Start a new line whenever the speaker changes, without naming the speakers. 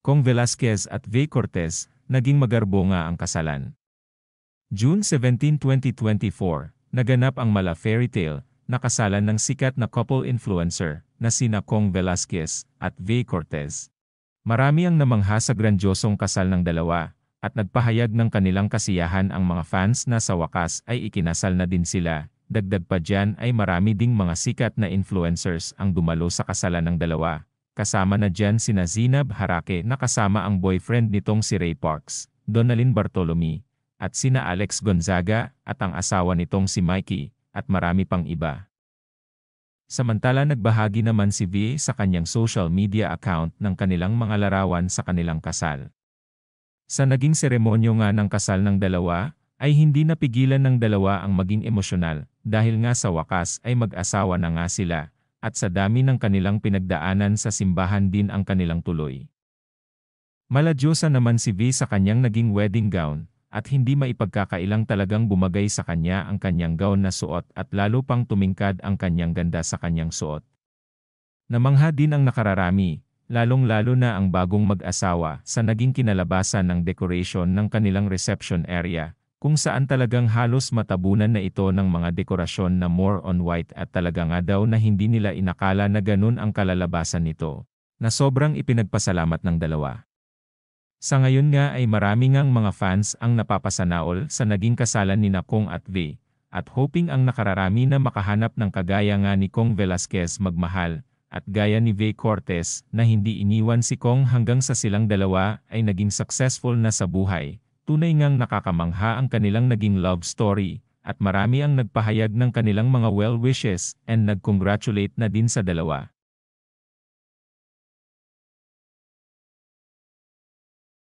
Kong Velasquez at Vey Cortez, naging magarbo nga ang kasalan. June 17, 2024, naganap ang mala fairy tale na kasalan ng sikat na couple influencer na sina Kong Velasquez at Vey Cortez. Marami ang namangha sa grandiosong kasal ng dalawa, at nagpahayag ng kanilang kasiyahan ang mga fans na sa wakas ay ikinasal na din sila. Dagdag pa dyan ay marami ding mga sikat na influencers ang dumalo sa kasalan ng dalawa. Kasama na dyan sina Zinab Harake na kasama ang boyfriend nitong si Ray Parks, Donalyn Bartolome, at sina Alex Gonzaga at ang asawa nitong si Mikey, at marami pang iba. Samantala nagbahagi naman si Vey sa kanyang social media account ng kanilang mga larawan sa kanilang kasal. Sa naging seremonyo nga ng kasal ng dalawa, ay hindi napigilan ng dalawa ang maging emosyonal dahil nga sa wakas ay mag-asawa na nga sila. At sa dami ng kanilang pinagdaanan sa simbahan din ang kanilang tuloy. Maladyosa naman si Vey sa kanyang naging wedding gown, at hindi maipagkakailang talagang bumagay sa kanya ang kanyang gown na suot at lalo pang tumingkad ang kanyang ganda sa kanyang suot. Namangha din ang nakararami, lalong-lalo na ang bagong mag-asawa sa naging kinalabasan ng decoration ng kanilang reception area, kung saan talagang halos matabunan na ito ng mga dekorasyon na more on white at talaga nga daw na hindi nila inakala na ganun ang kalalabasan nito, na sobrang ipinagpasalamat ng dalawa. Sa ngayon nga ay marami ngang mga fans ang napapasanaol sa naging kasalan ni Kong at Vey, at hoping ang nakararami na makahanap ng kagaya nga ni Kong Velasquez magmahal, at gaya ni Vey Cortez na hindi iniwan si Kong hanggang sa silang dalawa ay naging successful na sa buhay. Tunay ngang nakakamangha ang kanilang naging love story, at marami ang nagpahayag ng kanilang mga well wishes and nag-congratulate na din sa dalawa.